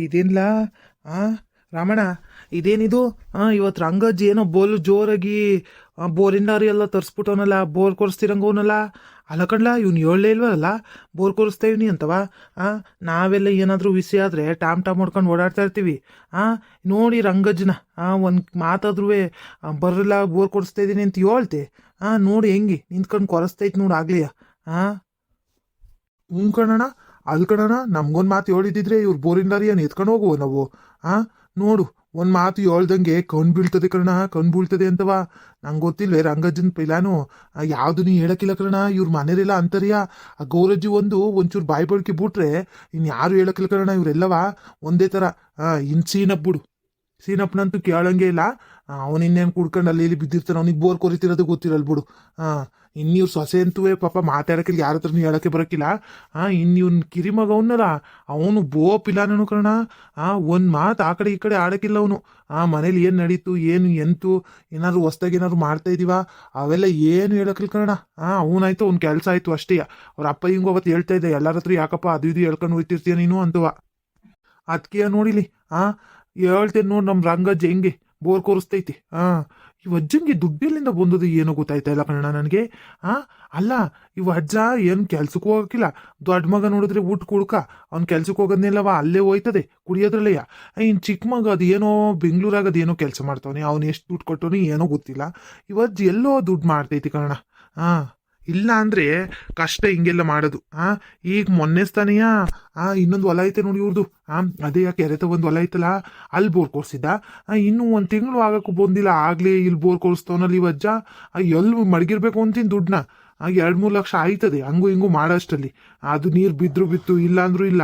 ಇದೇನಿಲ್ಲ ಆ ರಾಮಣ್ಣ, ಇದೇನಿದು? ಇವತ್ತು ರಂಗಜ್ಜಿ ಏನೋ ಬೋಲು ಜೋರಾಗಿ ಬೋರಿಂಡಾರಿ ಎಲ್ಲ ತರಿಸ್ಬಿಟ್ಟವನಲ್ಲ, ಬೋರ್ ಕೊರಿಸ್ತಿರಂಗವನಲ್ಲ. ಅಲ್ಲ ಕಣ್ಲ, ಇವ್ನು ಹೇಳಲೇ ಇಲ್ವಲ್ಲ ಬೋರ್ ಕೊರಿಸ್ತಾ ಇವ್ನಿ ಅಂತವ. ನಾವೆಲ್ಲ ಏನಾದರೂ ವಿಷಯ ಆದರೆ ಟಾಮ್ ಟಾಮ್ ಹೊಡ್ಕೊಂಡು ಓಡಾಡ್ತಾ ಇರ್ತೀವಿ. ನೋಡಿ ರಂಗಜ್ಜನ ಒಂದು ಮಾತಾದ್ರೂ ಬರಲ್ಲ, ಬೋರ್ ಕೊಡಿಸ್ತಾ ಇದ್ದೀನಿ ಅಂತ ಹೇಳ್ತೆ. ನೋಡಿ ಹೆಂಗೆ ನಿಂತ್ಕೊಂಡು ಕೊರಸ್ತೈತೆ ನೋಡಿ ಆಗ್ಲಿಯ. ಹ್ಞೂ ಕಣಣ್ಣ, ಅಲ್ಲಿ ಕಣಣ್ಣ, ನಮ್ಗೊಂದು ಮಾತು ಹೇಳಿದಿದ್ರೆ ಇವ್ರು ಬೋರಿಂಡಾರಿ ಏನು ಎತ್ಕೊಂಡು ಹೋಗುವ ನಾವು. ನೋಡು, ಒಂದು ಮಾತು ಹೇಳ್ದಂಗೆ ಕಣ್ ಬೀಳ್ತದೆ ಕಣ, ಕಣ್ ಬೀಳ್ತದೆ ಅಂತವ. ನಂಗೆ ಗೊತ್ತಿಲ್ವೇ ರಂಗಜ್ಜನ ಪಿಲಾನು ಯಾವುದು ನೀ ಹೇಳಕ್ಕಿಲ್ಲ ಕಣ. ಇವ್ರ ಮನೇರೆಲ್ಲ ಅಂತರ್ಯ ಆ ಗೌರಜ್ಜಿ ಒಂಚೂರು ಬಾಯಿ ಬಳ್ಕೆ ಬಿಟ್ರೆ ಇನ್ಯಾರು ಹೇಳಕ್ಕಿಲ್ಲ ಕಣ. ಇವರೆಲ್ಲವ ಒಂದೇ ಥರ. ಇನ್ನು ಸೀನಪ್ ಬಿಡು, ಸೀನಪ್ಪನಂತೂ ಕೇಳಂಗೆ ಇಲ್ಲ. ಅವನಿನ್ನೇನು ಕುಡ್ಕೊಂಡು ಅಲ್ಲಿ ಇಲ್ಲಿ ಬಿದ್ದಿರ್ತಾನೆ, ಅವನಿಗೆ ಬೋರ್ ಕೊರಿತಿರೋದು ಗೊತ್ತಿರಲ್ಲ ಬಿಡು. ಇನ್ನಿವ್ರು ಸೊಸೆ ಅಂತೂ ಪಾಪ ಮಾತಾಡೋಕ್ಕಿಲ್ಲ, ಯಾರ ಹತ್ರನೂ ಹೇಳೋಕ್ಕೆ ಬರೋಕ್ಕಿಲ್ಲ. ಇನ್ನು ಇವ್ನ ಕಿರಿಮಗ ಅವನಲ್ಲ, ಅವನು ಬೋ ಪಿಲಾನನು ಕಣ. ಒಂದು ಮಾತು ಆ ಕಡೆ ಈ ಕಡೆ ಆಡೋಕ್ಕಿಲ್ಲ ಅವನು. ಮನೇಲಿ ಏನು ನಡೀತು, ಏನು ಎಂತು, ಏನಾದ್ರು ಹೊಸ್ದಾಗಿ ಏನಾದ್ರು ಮಾಡ್ತಾ ಇದೀವ ಅವೆಲ್ಲ ಏನು ಹೇಳೋಕ್ಕಿಲ್ಲ ಕಣ. ಅವನಾಯ್ತು, ಅವ್ನ ಕೆಲಸ ಆಯಿತು ಅಷ್ಟೇ. ಅವ್ರ ಅಪ್ಪ ಹಿಂಗು ಅವತ್ತು ಹೇಳ್ತಾ ಇದ್ದೆ, ಎಲ್ಲರ ಹತ್ರ ಯಾಕಪ್ಪ ಅದು ಇದು ಹೇಳ್ಕೊಂಡು ಹೋಗ್ತಿರ್ತೀಯ ನೀನು ಅಂತವ. ಅದಕ್ಕೆ ನೋಡಿಲಿ ಹೇಳ್ತೇನೆ ನೋಡಿ, ನಮ್ಮ ರಂಗಜ್ಜಿ ಹೆಂಗೆ ಬೋರ್ ಕೊರಿಸ್ತೈತಿ. ಈ ಅಜ್ಜಂಗೆ ದುಡ್ಡಿಲ್ಲಿಂದ ಬಂದದು ಏನೋ ಗೊತ್ತಾಯ್ತಾ ಇಲ್ಲ ಕಣ ನನಗೆ. ಅಲ್ಲ, ಇವ ಅಜ್ಜ ಏನು ಕೆಲ್ಸಕ್ಕೆ ಹೋಗಕ್ಕಿಲ್ಲ. ದೊಡ್ಡ ಮಗ ನೋಡಿದ್ರೆ ಊಟ ಕುಡ್ಕ, ಅವ್ನು ಕೆಲ್ಸಕ್ಕೆ ಹೋಗೋದ್ನೆಲ್ಲವ ಅಲ್ಲೇ ಹೋಯ್ತದೆ ಕುಡಿಯೋದ್ರಲ್ಲಯ್ಯ. ಇನ್ನು ಚಿಕ್ಕ ಮಗ ಅದು ಏನೋ ಬೆಂಗ್ಳೂರಾಗ ಅದೇನೋ ಕೆಲಸ ಮಾಡ್ತಾವನೆ, ಅವ್ನು ಎಷ್ಟು ದುಡ್ಡು ಕೊಟ್ಟವನಿ ಏನೋ ಗೊತ್ತಿಲ್ಲ. ಇವಜ್ಜಿ ಎಲ್ಲೋ ದುಡ್ಡು ಮಾಡ್ತೈತಿ ಕಣ. ಇಲ್ಲ ಅಂದ್ರೆ ಕಷ್ಟ ಹಿಂಗೆಲ್ಲ ಮಾಡೋದು. ಈಗ ಮೊನ್ನೆ ಸ್ಥಾನೀಯ ಇನ್ನೊಂದು ಹೊಲ ಐತೆ ನೋಡಿ ಇವ್ರದು. ಅದೇ ಯಾಕೆ ಕೆರೆತ ಒಂದು ಹೊಲ ಐತಲ್ಲ, ಅಲ್ಲಿ ಬೋರ್ ಕೊರ್ಸಿದ್ದ. ಇನ್ನೂ ಒಂದು ತಿಂಗಳು ಆಗಕ್ಕೂ ಬಂದಿಲ್ಲ, ಆಗ್ಲೇ ಇಲ್ಲಿ ಬೋರ್ ಕೊರಿಸ್ತವನಲ್ಲಿ ಇವಜ್ಜ. ಎಲ್ಲಿ ಮಡಗಿರ್ಬೇಕು ಅಂತೀನಿ ದುಡ್ಡನ್ನ. 2-3 ಲಕ್ಷ ಆಯ್ತದೆ ಹಂಗೂ ಹಿಂಗೂ ಮಾಡೋಷ್ಟಲ್ಲಿ. ಅದು ನೀರು ಬಿದ್ರು ಬಿತ್ತು, ಇಲ್ಲ ಅಂದ್ರೂ ಇಲ್ಲ.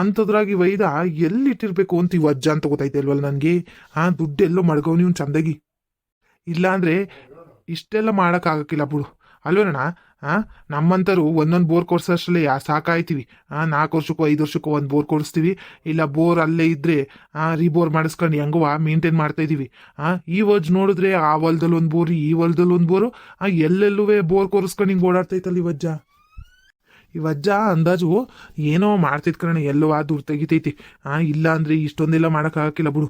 ಅಂಥದ್ರಾಗಿ ವೈದ ಎಲ್ಲಿಟ್ಟಿರ್ಬೇಕು ಅಂತ ಇವಜ್ಜ ಅಂತ ಗೊತ್ತಾಯ್ತೆ ಅಲ್ವಲ್ಲ ನನಗೆ. ದುಡ್ಡೆಲ್ಲೋ ಮಡ್ಗವ್ ನೀವು ಚಂದಾಗಿ. ಇಲ್ಲ ಅಂದ್ರೆ ಇಷ್ಟೆಲ್ಲ ಮಾಡೋಕ್ಕಾಗಕ್ಕಿಲ್ಲ ಬಿಡು ಅಲ್ವೇನಣ್ಣ. ನಮ್ಮಂತರು ಒಂದೊಂದು ಬೋರ್ ಕೊಡ್ಸೋಷ್ಟರಲ್ಲಿ ಸಾಕಾಯ್ತೀವಿ. 4 ವರ್ಷಕ್ಕೂ 5 ವರ್ಷಕ್ಕೂ ಒಂದು ಬೋರ್ ಕೊಡಿಸ್ತೀವಿ. ಇಲ್ಲ ಬೋರ್ ಅಲ್ಲೇ ಇದ್ರೆ ರೀಬೋರ್ ಮಾಡಿಸ್ಕೊಂಡು ಹೆಂಗೋ ಮೇಂಟೈನ್ ಮಾಡ್ತಾ ಇದೀವಿ. ಈ ವಜ್ ನೋಡಿದ್ರೆ ಆ ಹೊಲದಲ್ಲಿ ಒಂದು ಬೋರು, ಈ ಹೊಲದಲ್ಲಿ ಒಂದು ಬೋರು, ಎಲ್ಲೆಲ್ಲೂ ಬೋರ್ ಕೊರಿಸ್ಕೊಂಡು ಹಿಂಗೆ ಓಡಾಡ್ತೈತಲ್ಲ ಇವಜ್ಜ ಅಂದಾಜು ಏನೋ ಮಾಡ್ತೈತ್ ಕಣ, ಎಲ್ಲೋ ದುಡ್ಡು ತೆಗಿತೈತಿ. ಇಲ್ಲ ಅಂದ್ರೆ ಇಷ್ಟೊಂದೆಲ್ಲ ಮಾಡೋಕ್ಕಾಗಕ್ಕಿಲ್ಲ ಬಿಡು.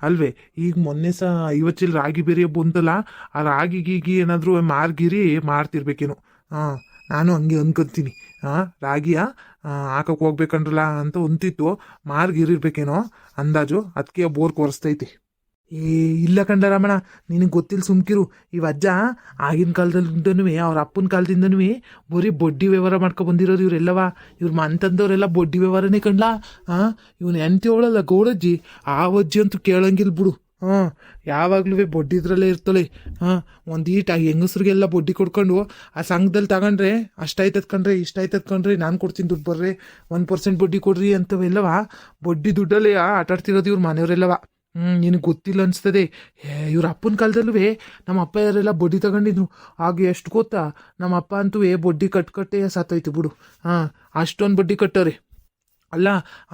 ಅಲ್ವೇ, ಈಗ ಮೊನ್ನೆ 50 ಚೀಲ ರಾಗಿ ಬೇರೆ ಬಂತಲ್ಲ, ಆ ರಾಗಿ ಗೀಗಿ ಏನಾದರೂ ಮಾರ್ಗಿರಿ ಮಾರ್ತಿರ್ಬೇಕೇನೋ. ನಾನು ಹಂಗೆ ಅನ್ಕೊಂತೀನಿ. ರಾಗಿಯ ಹಾಕಕ್ಕೆ ಹೋಗ್ಬೇಕಂದ್ರಲ್ಲ ಅಂತ ಅಂತಿತ್ತು, ಮಾರ್ಗಿರಿರ್ಬೇಕೇನೋ ಅಂದಾಜು. ಅದಕ್ಕೆ ಬೋರ್ ಕೊರಿಸ್ತೈತಿ. ಇಲ್ಲ ಕಂಡ ರಮಣ, ನಿನಗೆ ಗೊತ್ತಿಲ್ಲ ಸುಮ್ಕಿರು. ಇವಜ್ಜ ಆಗಿನ ಕಾಲದಿಂದನೂ ಅವ್ರ ಅಪ್ಪನ ಕಾಲದಿಂದನೂ ಬರೀ ಬಡ್ಡಿ ವ್ಯವಹಾರ ಮಾಡ್ಕೊ ಬಂದಿರೋರು ಇವರೆಲ್ಲವ. ಇವ್ರ ಮನ್ತಂದವರೆಲ್ಲ ಬಡ್ಡಿ ವ್ಯವಹಾರನೇ ಕಂಡ್ಲಾ. ಇವನು ಎಂತ ಹೇಳಲ್ಲ ಗೌಡಜ್ಜಿ, ಆ ಅಜ್ಜಿ ಅಂತೂ ಕೇಳಂಗಿಲ್ಲ ಬಿಡು. ಯಾವಾಗ್ಲೂ ಬಡ್ಡಿದ್ರಲ್ಲೇ ಇರ್ತಾಳೆ. ಒಂದು ಈಟ ಹೆಂಗಸ್ರಿಗೆಲ್ಲ ಬಡ್ಡಿ ಕೊಡ್ಕೊಂಡು ಆ ಸಂಘದಲ್ಲಿ ತಗೊಂಡ್ರೆ ಅಷ್ಟಾಯ್ತದ ಕಣ್ರಿ, ಇಷ್ಟಾಯ್ತದ ಕಣ್ರಿ, ನಾನು ಕೊಡ್ತೀನಿ ದುಡ್ಡು ಬರ್ರಿ, 1% ಬಡ್ಡಿ ಕೊಡ್ರಿ ಅಂತವೆಲ್ಲವ ಬಡ್ಡಿ ದುಡ್ಡಲ್ಲೇ ಆಟಾಡ್ತಿರೋದು ಇವ್ರ ಮನೆಯವರೆಲ್ಲವ. ನಿನಗೆ ಗೊತ್ತಿಲ್ಲ ಅನಿಸ್ತದೆ. ಇವ್ರ ಅಪ್ಪನ ಕಾಲದಲ್ಲೂ ನಮ್ಮ ಅಪ್ಪ ಯಾರೆಲ್ಲ ಬಡ್ಡಿ ತಗೊಂಡಿದ್ರು. ಆಗ ಎಷ್ಟು ಗೊತ್ತಾ, ನಮ್ಮ ಅಪ್ಪ ಅಂತೂ ಬಡ್ಡಿ ಕಟ್ಟೆ ಸತ್ತೋಯ್ತು ಬಿಡು. ಅಷ್ಟೊಂದು ಬಡ್ಡಿ ಕಟ್ಟೋರೆ. ಅಲ್ಲ,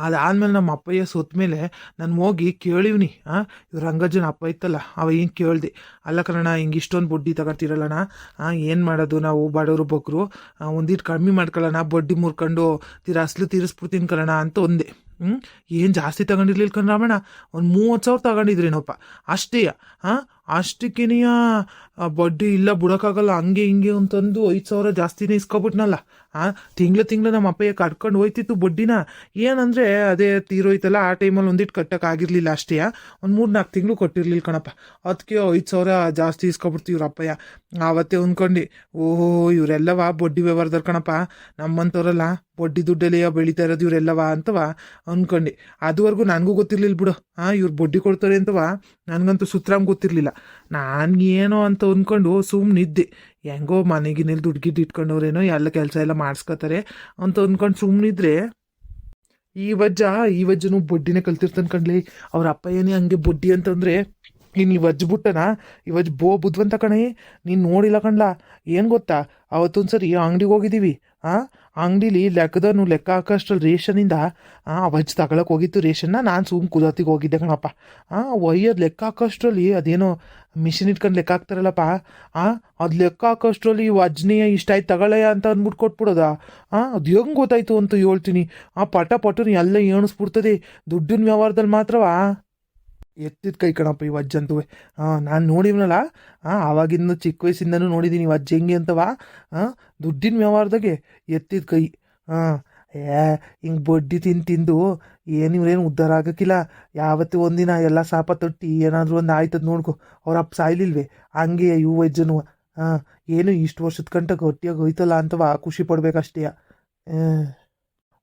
ಅದಾದ್ಮೇಲೆ ನಮ್ಮ ಅಪ್ಪಯ್ಯ ಸೊತ್ತ ಮೇಲೆ ನಾನು ಹೋಗಿ ಕೇಳಿವ್ನಿ. ಇವ್ರ ರಂಗಜ್ಜನ ಅಪ್ಪ ಇತ್ತಲ್ಲ, ಅವ ಹಿಂಗೆ ಕೇಳಿದೆ, ಅಲ್ಲ ಕಣ ಹಿಂಗೆ ಇಷ್ಟೊಂದು ಬಡ್ಡಿ ತಗೊಳ್ತಿರಲ್ಲಣ್ಣ, ಏನು ಮಾಡೋದು ನಾವು ಬಡವರು ಬಗ್ರು, ಒಂದಿಟ್ಟು ಕಮ್ಮಿ ಮಾಡ್ಕೊಳ್ಳೋಣ, ಬಡ್ಡಿ ಮುರ್ಕೊಂಡು ಅಸಲು ತೀರಿಸ್ಬಿಡ್ತೀನಿ ಕಣ ಅಂತ ಒಂದೆ. ಏನು ಜಾಸ್ತಿ ತಗೊಂಡಿರ್ಲಿಲ್ಲ ಕಣ್ರಾಮಣ್ಣ, ಒಂದು 30,000 ತಗೊಂಡಿದ್ರೇನಪ್ಪ ಅಷ್ಟೇ. ಅಷ್ಟಕ್ಕೇನೆಯ ಬಡ್ಡಿ ಇಲ್ಲ ಬಿಡೋಕ್ಕಾಗಲ್ಲ ಹಂಗೆ ಹಿಂಗೆ ಅಂತಂದು 5,000 ಜಾಸ್ತಿನೇ ಇಸ್ಕೊಬಿಟ್ನಲ್ಲ. ತಿಂಗಳು ನಮ್ಮ ಅಪ್ಪಯ್ಯ ಕಟ್ಕೊಂಡು ಹೋಯ್ತಿತ್ತು ಬಡ್ಡಿನ. ಏನಂದರೆ ಅದೇ ತೀರೋಯ್ತಲ್ಲ, ಆ ಟೈಮಲ್ಲಿ ಒಂದಿಟ್ಟು ಕಟ್ಟೋಕ್ಕಾಗಿರ್ಲಿಲ್ಲ ಅಷ್ಟೇ. ಒಂದು 3-4 ತಿಂಗಳು ಕೊಟ್ಟಿರ್ಲಿಲ್ಲ ಕಣಪ್ಪ. ಅದಕ್ಕೆ 5,000 ಜಾಸ್ತಿ ಇಸ್ಕೊಬಿಡ್ತೀವಿ ಇವ್ರ ಅಪ್ಪಯ್ಯ. ಆವತ್ತೇ ಅಂದ್ಕೊಂಡು, ಓಹೋ ಇವರೆಲ್ಲವ ಬಡ್ಡಿ ವ್ಯವಹಾರದವ್ರು ಕಣಪ್ಪ, ನಮ್ಮಂಥವ್ರಲ್ಲ ಬಡ್ಡಿ ದುಡ್ಡಲ್ಲಿ ಬೆಳೀತಾ ಇರೋದು ಇವರೆಲ್ಲವ ಅಂತವ ಅಂದ್ಕೊಂಡು. ಅದುವರೆಗೂ ನನಗೂ ಗೊತ್ತಿರ್ಲಿಲ್ಲ ಬಿಡು, ಇವ್ರು ಬಡ್ಡಿ ಕೊಡ್ತಾರೆ ಅಂತವ ನನಗಂತೂ ಸುತ್ತರಾಮ್ ಗೊತ್ತಿರಲಿಲ್ಲ. ನಾನು ಏನೋ ಅಂತ ಅಂದ್ಕೊಂಡು ಸುಮ್ಮನಿದ್ದೆ. ಹೆಂಗೋ ಮನೆಗಿನಲ್ಲಿ ದುಡ್ಡು ಗಿಡ್ಡು ಇಟ್ಕೊಂಡವ್ರೇನೋ ಎಲ್ಲ ಕೆಲಸ ಎಲ್ಲ ಮಾಡಿಸ್ಕೊತಾರೆ ಅಂತ ಅಂದ್ಕೊಂಡು ಸುಮ್ಮನಿದ್ರೆ, ಈ ವಜ್ಜನು ಬಡ್ಡಿನೇ ಕಲ್ತಿರ್ತಾನೆ ಕಣ್ಲಿ. ಅವ್ರ ಅಪ್ಪ ಏನೇ ಹಂಗೆ ಬಡ್ಡಿ ಅಂತಂದರೆ ನೀನು ಇವಜ್ಜು ಬಿಟ್ಟನ ಇವಜ್ಜು ಬುದ್ಧಿವಂತ ಕಣೆ. ನೀನು ನೋಡಿಲ್ಲ ಕಣ್ಲಾ. ಏನು ಗೊತ್ತಾ, ಅವತ್ತೊಂದ್ಸರಿ ಅಂಗಡಿಗೆ ಹೋಗಿದ್ದೀವಿ. ಆ ಅಂಗಡಿಲಿ ಲೆಕ್ಕದನು ಲೆಕ್ಕ ಹಾಕೋಷ್ಟ್ರಲ್ಲಿ ರೇಷನಿಂದ ಅವಜ್ಜು ತಗೊಳಕ್ಕೆ ಹೋಗಿತ್ತು ರೇಷನ್ನ. ನಾನು ಕುದತ್ತಿಗೆ ಹೋಗಿದ್ದೆ ಕಣಪ್ಪ. ಒಯ್ಯೋದು ಲೆಕ್ಕ ಹಾಕೋಷ್ಟ್ರಲ್ಲಿ ಅದೇನೋ ಮಿಷಿನ್ ಇಟ್ಕೊಂಡು ಲೆಕ್ಕ ಹಾಕ್ತಾರಲ್ಲಪ್ಪ. ಅದು ಲೆಕ್ಕ ಹಾಕೋಷ್ಟ್ರಲ್ಲಿ ವಜ್ನೆಯ ಇಷ್ಟಾಯ್ತು ತಗೊಳ್ಳಯ್ಯ ಅಂತ ಅಂದ್ಬಿಟ್ಟು ಕೊಟ್ಬಿಡೋದ. ಅದು ಹೆಂಗೆ ಗೊತ್ತಾಯ್ತು ಅಂತ ಹೇಳ್ತೀನಿ. ಪಟನು ಎಲ್ಲ ಎಣಿಸ್ಬಿಡ್ತದೆ. ದುಡ್ಡಿನ ವ್ಯವಹಾರದಲ್ಲಿ ಮಾತ್ರವಾ ಎತ್ತಿದ ಕೈ ಕಣಪ್ಪ ಈ ವಜ್ಜಂತೂ. ನಾನು ನೋಡಿವ್ನಲ್ಲ, ಆವಾಗಿಂದ ಚಿಕ್ಕ ವಯಸ್ಸಿಂದನೂ ನೋಡಿದ್ದೀನಿ ವಜ್ಜ ಹೆಂಗೆ ಅಂತವಾ. ದುಡ್ಡಿನ ವ್ಯವಹಾರದಾಗೆ ಎತ್ತಿದ ಕೈ. ಹಿಂಗೆ ಬಡ್ಡಿ ತಿಂದು ಏನು ಇವ್ರೇನು ಉದ್ಧಾರ ಆಗೋಕ್ಕಿಲ್ಲ. ಯಾವತ್ತೂ ಒಂದಿನ ಎಲ್ಲ ಸಾಪ ತೊಟ್ಟಿ ಏನಾದರೂ ಒಂದು ಆಯ್ತದ ನೋಡ್ಕೊ. ಅವ್ರ ಅಪ್ಪ ಸಾಯ್ಲಿಲ್ವೇ ಹಂಗೆ ಇವು ವಜ್ಜನು. ಏನು ಇಷ್ಟು ವರ್ಷದ ಗಂಟ ಗಟ್ಟಿಯಾಗಿ ಹೋಯ್ತಲ್ಲ ಅಂತವಾ ಖುಷಿ ಪಡ್ಬೇಕಷ್ಟೇ.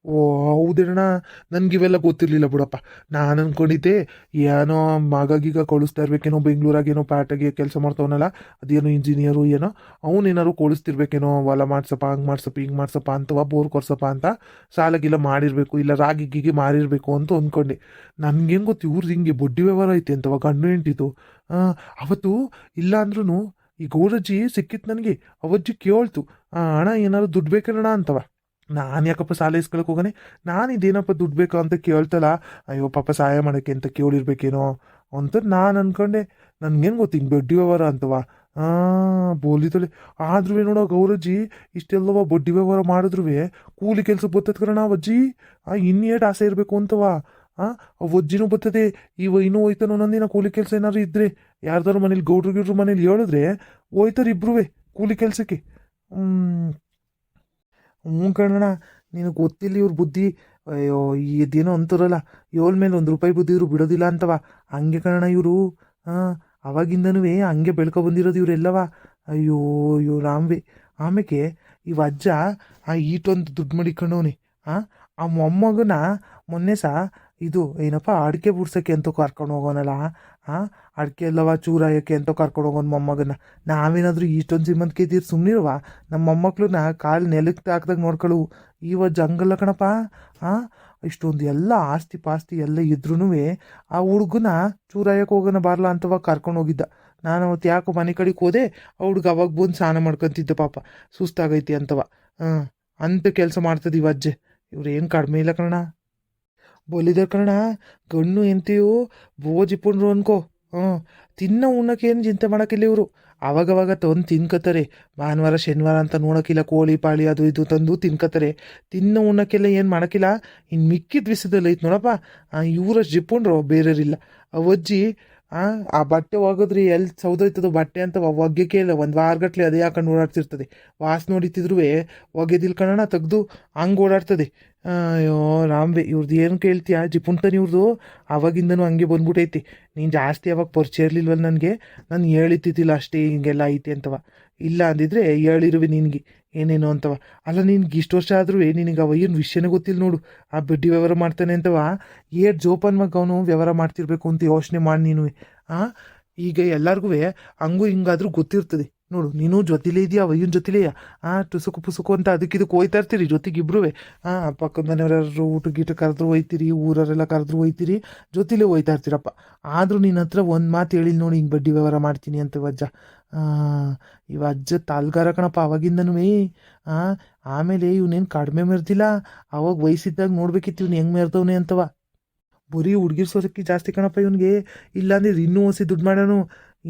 ಓ ಹೌದೇಣ್ಣ, ನನಗಿವೆಲ್ಲ ಗೊತ್ತಿರಲಿಲ್ಲ ಬಿಡಪ್ಪ. ನಾನು ಅಂದ್ಕೊಂಡಿದ್ದೆ ಏನೋ ಮಗಗೀಗ ಕಳಿಸ್ತಾ ಇರ್ಬೇಕೇನೋ ಬೆಂಗಳೂರಾಗೇನೋ ಪ್ಯಾಟಾಗಿ ಕೆಲಸ ಮಾಡ್ತಾವನಲ್ಲ, ಅದೇನೋ ಇಂಜಿನಿಯರು ಏನೋ ಅವನೇನಾದ್ರು ಕಳಿಸ್ತಿರ್ಬೇಕೇನೋ. ಹೊಲ ಮಾಡ್ಸಪ್ಪ, ಹಂಗೆ ಮಾಡ್ಸಪ್ಪ, ಹಿಂಗೆ ಮಾಡ್ಸಪ್ಪ ಅಂತವ, ಬೋರ್ ಕೊರ್ಸಪ್ಪ ಅಂತ ಸಾಲಾಗಿಲ್ಲ ಮಾಡಿರಬೇಕು, ಇಲ್ಲ ರಾಗಿ ಗೀಗಿ ಮಾರಿರಬೇಕು ಅಂತ ಅಂದ್ಕೊಂಡೆ. ನನಗೇನು ಗೊತ್ತು ಇವ್ರದ್ದು ಹಿಂಗೆ ಬಡ್ಡಿ ವ್ಯವಹಾರ ಐತೆ ಅಂತವ ಗಂಡು ಹೆಂಡ್ತಿದ್ದು. ಅವತ್ತು ಇಲ್ಲ ಅಂದ್ರೂ ಈ ಗೌರಜ್ಜಿ ಸಿಕ್ಕಿತ್ತು ನನಗೆ. ಅವಜ್ಜಿ ಕೇಳ್ತು, ಅಣ್ಣ ಏನಾದ್ರು ದುಡ್ಡು ಬೇಕಣ್ಣ ಅಂತವ. ನಾನು ಯಾಕಪ್ಪ ಸಾಲ ಇಸ್ಕೊಳಕ್ಕೆ ಹೋಗಾನೆ, ನಾನು ಇದೇನಪ್ಪ ದುಡ್ಡು ಬೇಕು ಅಂತ ಕೇಳ್ತಲ್ಲ, ಅಯ್ಯೋ ಪಾಪ ಸಹಾಯ ಮಾಡೋಕ್ಕೆ ಅಂತ ಕೇಳಿರ್ಬೇಕೇನೋ ಅಂತ ನಾನು ಅಂದ್ಕೊಂಡೆ. ನನಗೇನು ಗೊತ್ತು ಹಿಂಗೆ ಬಡ್ಡಿ ವ್ಯವಹಾರ ಅಂತವ. ಬೋಲಿತಳೆ ಆದ್ರೂ ನೋಡೋ ಗೌರಜ್ಜಿ ಇಷ್ಟೆಲ್ಲವ ಬಡ್ಡಿ ವ್ಯವಹಾರ ಮಾಡಿದ್ರು ಕೂಲಿ ಕೆಲ್ಸಕ್ಕೆ ಬರ್ತದ ಕಣ ಅಜ್ಜಿ. ಇನ್ನೇಟ್ ಆಸೆ ಇರಬೇಕು ಅಂತವ. ವಜ್ಜಿನೂ ಬರ್ತದೆ. ಇನ್ನೂ ಹೋಯ್ತಾನೋ ಒಂದೊಂದಿನ ಕೂಲಿ ಕೆಲಸ ಏನಾದ್ರು ಇದ್ರೆ, ಯಾರ್ದಾರು ಮನೇಲಿ ಗೌಡ್ರು ಮನೇಲಿ ಹೇಳಿದ್ರೆ ಹೋಯ್ತಾರೆ ಇಬ್ರು ಕೂಲಿ ಕೆಲಸಕ್ಕೆ. ಕಣಣ್ಣ, ನಿನಗೆ ಗೊತ್ತಿಲ್ಲ ಇವ್ರ ಬುದ್ಧಿ. ಅಯ್ಯೋ ಇದೇನೋ ಅಂತಾರಲ್ಲ, ಏಳ್ ಮೇಲೆ ₹1 ಬುದ್ಧಿ ಇವರು ಬಿಡೋದಿಲ್ಲ ಅಂತವ. ಹಂಗೆ ಕಣಣ್ಣ ಇವರು. ಅವಾಗಿಂದನೂ ಹಂಗೆ ಬೆಳ್ಕೊ ಬಂದಿರೋದು ಇವರೆಲ್ಲವ. ಅಯ್ಯೋ ಅಯ್ಯೋ ರಾಮ್ವೆ. ಆಮೇಲೆ ಈ ಅಜ್ಜ ಈಟೊಂದು ದುಡ್ಡು ಮಡಿಕೊಂಡವನಿ. ಆ ಮೊಮ್ಮಗನ ಮೊನ್ನೆ ಇದು ಏನಪ್ಪ ಅಡಿಕೆ ಬುಡ್ಸೋಕ್ಕೆ ಅಂತ ಕರ್ಕೊಂಡು ಹೋಗೋನಲ್ಲ. ಅಡಿಕೆ ಎಲ್ಲವ ಚೂರಾಯಕ್ಕೆ ಅಂತ ಕರ್ಕೊಂಡು ಹೋಗೋನು ಮೊಮ್ಮಗನ. ನಾವೇನಾದರೂ ಇಷ್ಟೊಂದು ಸಿಮಂತಿಗೆ ತೀರ್ ಸುಮ್ಮನಿರುವ ನಮ್ಮ ಮೊಮ್ಮಕ್ಳನ್ನ ಕಾಲು ನೆಲಕ್ಕೆ ಹಾಕ್ದಾಗ ನೋಡ್ಕೊಳ್ಳು. ಇವತ್ತು ಹಂಗಲ್ಲ ಕಣಪ್ಪ. ಇಷ್ಟೊಂದು ಎಲ್ಲ ಆಸ್ತಿ ಪಾಸ್ತಿ ಎಲ್ಲ ಇದ್ರೂ ಆ ಹುಡುಗನ ಚೂರಾಯಕ್ಕೆ ಹೋಗೋಣ ಬಾರ್ಲ ಅಂತವಾಗ ಕರ್ಕೊಂಡು ಹೋಗಿದ್ದ. ನಾನು ಅವತ್ತು ಯಾಕೋ ಮನೆ ಕಡೆಗೆ ಹೋದೆ, ಆ ಹುಡುಗ ಅವಾಗ ಬಂದು ಸ್ನಾನ ಮಾಡ್ಕೊತಿದ್ದ ಪಾಪ, ಸುಸ್ತಾಗೈತಿ ಅಂತವ. ಅಂತ ಕೆಲಸ ಮಾಡ್ತದೆ ಇವಜ್ಜೆ. ಇವ್ರು ಏನು ಕಡಿಮೆ ಇಲ್ಲ ಕಣ. ಬೊಲಿದ ಕಣ ಗಣ್ಣು ಎಂತೀವು ಬೋಜಿಪುಂಡ್ರು ಅನ್ಕೋ. ತಿನ್ನ ಉಣ್ಣಕ್ಕೆ ಏನು ಚಿಂತೆ ಮಾಡೋಕ್ಕಿಲ್ಲ ಇವರು. ಅವಾಗವಾಗ ತಂದು ತಿನ್ಕೋತಾರೆ. ಭಾನುವಾರ ಶನಿವಾರ ಅಂತ ನೋಡೋಕ್ಕಿಲ್ಲ, ಕೋಳಿ ಪಾಳಿ ಅದು ಇದು ತಂದು ತಿನ್ಕೋತಾರೆ. ತಿನ್ನ ಉಣ್ಣಕ್ಕೆಲ್ಲ ಏನು ಮಾಡೋಕ್ಕಿಲ್ಲ. ಇನ್ನು ಮಿಕ್ಕಿದ ವಿಷಯದಲ್ಲಿ ಐತೆ ನೋಡಪ್ಪ, ಇವರಷ್ಟು ಜಿಪ್ಪುಂಡ್ರು ಬೇರೆಯವ್ರಿಲ್ಲ. ಅವಜ್ಜಿ ಆ ಬಟ್ಟೆ ಒಗದ್ರಿ ಎಲ್ಲಿ ಸೌದೋಯ್ತದೋ ಬಟ್ಟೆ ಅಂತ ಒಗ್ಗಕ್ಕೆ ಇಲ್ಲ, ಒಂದು ವಾರಗಟ್ಲೆ ಅದೇ ಹಾಕೊಂಡು ಓಡಾಡ್ತಿರ್ತದೆ. ವಾಸನೆ ಹೊಡಿತಿದ್ರು ಒಗೆದಿಲ್ ಕಣಣ ತೆಗ್ದು ಹಂಗೆ ಓಡಾಡ್ತದೆ. ಅಯ್ಯೋ ರಾಂಬೆ, ಇವ್ರದ್ದು ಏನು ಕೇಳ್ತೀಯ ಜಿಪುಂಟನ್ ಇವ್ರದ್ದು. ಆವಾಗಿಂದನೂ ಹಂಗೆ ಬಂದ್ಬಿಟ್ಟೈತಿ. ನೀನು ಜಾಸ್ತಿ ಅವಾಗ ಪರಿಚಯ ಇರಲಿಲ್ವಲ್ಲ ನನಗೆ, ನಾನು ಹೇಳಿತ್ತಿದ್ದಿಲ್ಲ ಅಷ್ಟೇ ಹಿಂಗೆಲ್ಲ ಐತೆ ಅಂತವ. ಇಲ್ಲ ಅಂದಿದ್ರೆ ಹೇಳಿರುವೆ ನಿನಗೆ ಏನೇನು ಅಂತವ. ಅಲ್ಲ ನಿನ್ಗೆ ಇಷ್ಟು ವರ್ಷ ಆದ್ರೂ ನಿನಗೆ ಅವ ಏನು ವಿಷಯನೇ ಗೊತ್ತಿಲ್ಲ ನೋಡು. ಆ ಬಡ್ಡಿ ವ್ಯವಹಾರ ಮಾಡ್ತಾನೆ ಅಂತವ. ಜೋಪಾನ್ ಮಗ ಅವನು ವ್ಯವಹಾರ ಮಾಡ್ತಿರ್ಬೇಕು ಅಂತ ಯೋಚನೆ ಮಾಡಿ ನೀನು. ಈಗ ಎಲ್ಲರಿಗೂ ಹಂಗೂ ಹಿಂಗಾದ್ರೂ ಗೊತ್ತಿರ್ತದೆ ನೋಡು. ನೀನು ಜೊತೆಲೇ ಇದೆಯಾ, ಅವಯ್ಯನ ಜೊತೆಲೆಯಾ. ಟುಸುಕು ಪುಸುಕು ಅಂತ ಅದಕ್ಕಿದಕ್ಕೆ ಹೋಯ್ತಾ ಇರ್ತೀರಿ ಜೊತೆಗಿಬ್ರು. ಪಕ್ಕದ ಮನೆಯವರೆಲ್ಲರೂ ಊಟ ಗೀಟ ಕರೆದ್ರು ಹೋಯ್ತೀರಿ, ಊರವರೆಲ್ಲ ಕರೆದ್ರು ಹೋಯ್ತೀರಿ, ಜೊತೆಲೇ ಹೋಯ್ತಾ ಇರ್ತೀರಪ್ಪ. ಆದರೂ ನಿನ್ನ ಹತ್ರ ಒಂದು ಮಾತು ಹೇಳಿಲ್ಲ ನೋಡಿ, ಹಿಂಗೆ ಬಡ್ಡಿ ವ್ಯವಹಾರ ಮಾಡ್ತೀನಿ ಅಂತ ಅಜ್ಜ. ಇವ ಅಜ್ಜ ತಾಲ್ಗಾರ ಕಣಪ್ಪ ಅವಾಗಿಂದನೂ. ಆಮೇಲೆ ಇವನೇನು ಕಡಿಮೆ ಮೆರ್ದಿಲ್ಲ. ಅವಾಗ ವಯಸ್ಸಿದ್ದಾಗ ನೋಡ್ಬೇಕಿತ್ತು ಇವ್ನು ಹೆಂಗೆ ಮೆರ್ದವನೆ ಅಂತವ. ಬರೀ ಹುಡುಗಿರ್ ಸೋಸಕ್ಕೆ ಜಾಸ್ತಿ ಕಣಪ್ಪ ಇವನಿಗೆ. ಇಲ್ಲಾಂದ್ರೆ ಇನ್ನೂ ಹೊಸಿ ದುಡ್ಡು ಮಾಡೋನು.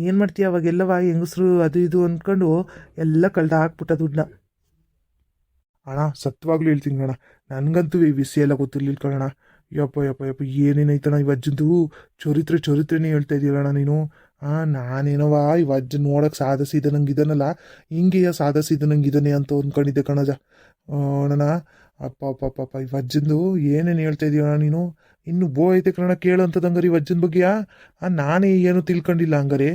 ಏನು ಮಾಡ್ತೀಯ ಅವಾಗೆಲ್ಲವ ಹೆಂಗಸ್ರು ಅದು ಇದು ಅಂದ್ಕೊಂಡು ಎಲ್ಲ ಕಳ್ದ ಹಾಕ್ಬಿಟ್ಟ ದುಡ್ಡನ್ನ. ಅಣ್ಣ ಸತ್ವಾಗ್ಲೂ ಹೇಳ್ತೀನಿ ಕಣ, ನನಗಂತೂ ಈ ವಿಷಯ ಎಲ್ಲ ಗೊತ್ತಿರ್ಲಿಲ್ಲ ಕಣ. ಯಪ್ಪ ಯಪ್ಪ ಯಪ್ಪ ಏನೇನೈತಣ ಈ ಅಜ್ಜಂದು ಚರಿತ್ರೆನೇ ಹೇಳ್ತಾ ಇದೀಯಲ್ಲಣ್ಣ ನೀನು. ನಾನೇನವ ಈ ಅಜ್ಜ ನೋಡಕ್ಕೆ ಸಾಧಿಸಿದನಂಗೆ ಇದನ್ನಲ್ಲ, ಹಿಂಗೆಯ ಸಾಧಿಸಿದನಂಗೆ ಇದನ್ನೇ ಅಂತ ಅಂದ್ಕೊಂಡಿದ್ದೆ ಕಣಜ. ಅಣ್ಣ ಅಪ್ಪ ಅಪ್ಪ ಅಪ್ಪ ಈ ಅಜ್ಜಂದು ಏನೇನು ಹೇಳ್ತಾ ಇದೀಯಣ್ಣ ನೀನು. ಇನ್ನು ಬೋ ಐತೆ ಕಣ ಕೇಳೋಂಥದ್ದು ಹಂಗಾರೆ ಈ ಅಜ್ಜನ ಬಗ್ಗೆಯಾ. ನಾನೇ ಏನು ತಿಳ್ಕೊಂಡಿಲ್ಲ ಹಂಗಾರೆ.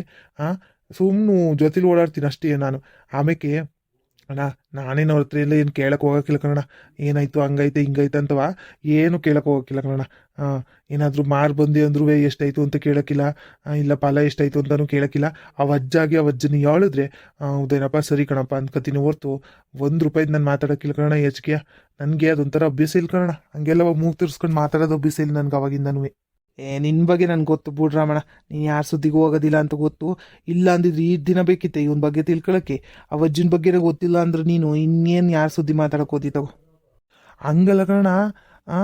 ಸುಮ್ಮನೆ ಜೊತೆಲಿ ಓಡಾಡ್ತೀನಿ ಅಷ್ಟೇ ನಾನು. ಆಮೇಲೆ ಅಣ್ಣ ನಾನೇನು ಅವ್ರ ಹತ್ರ ಎಲ್ಲ ಏನು ಕೇಳಕ್ಕೆ ಹೋಗೋಕ್ಕಿಲ್ಲ ಕಣಣ್ಣ. ಏನಾಯ್ತು ಹಂಗೈತೆ ಹಿಂಗೈತೆ ಅಂತವ ಏನು ಕೇಳಕ್ಕೆ ಹೋಗೋಕ್ಕಿಲ್ಲ ಕಣಣ್ಣ. ಏನಾದರೂ ಮಾರು ಬಂದು ಅಂದ್ರೂ ಎಷ್ಟಾಯಿತು ಅಂತ ಕೇಳೋಕ್ಕಿಲ್ಲ, ಇಲ್ಲ ಫಲ ಎಷ್ಟಾಯಿತು ಅಂತಲೂ ಕೇಳೋಕ್ಕಿಲ್ಲ. ಅಜ್ಜಾಗಿ ಅಜ್ಜನ ಹೇಳಿದ್ರೆ ಹೌದೇನಪ್ಪ ಸರಿ ಕಣಪ್ಪ ಅಂದ್ಕತೀನಿ ಹೊರ್ತು ₹1 ನಾನು ಮಾತಾಡೋಕ್ಕಿಲ್ಲ ಕಣಣ್ಣ. ಹೆಚ್ಚಿಗೆ ನನಗೆ ಅದೊಂಥರ ಅಭ್ಯಾಸ ಇಲ್ಲ ಕಣಣ್ಣ. ಹಂಗೆಲ್ಲ ಮೂಗು ತಿರ್ಸ್ಕೊಂಡು ಮಾತಾಡೋದು ಅಭ್ಯಾಸ ಇಲ್ಲ ನನಗೆ ಅವಾಗಿಂದನೂ. ನಿನ್ನ ಬಗ್ಗೆ ನನ್ಗೆ ಗೊತ್ತು ಬಿಡ್ರಮಣ. ನೀನು ಯಾರ ಸುದ್ದಿಗೂ ಹೋಗೋದಿಲ್ಲ ಅಂತ ಗೊತ್ತು. ಇಲ್ಲ ಅಂದಿದ್ರೆ ಈ ದಿನ ಬೇಕಿತ್ತೆ ಇವನ ಬಗ್ಗೆ ತಿಳ್ಕೊಳಕ್ಕೆ. ಆ ಅಜ್ಜನ ಬಗ್ಗೆನೇ ಗೊತ್ತಿಲ್ಲ ಅಂದ್ರೆ ನೀನು ಇನ್ನೇನು ಯಾರ ಸುದ್ದಿ ಮಾತಾಡಕ್ಕೆ ಓದಿತಾವು. ಹಂಗಲ್ಲ ಕಣ. ಆ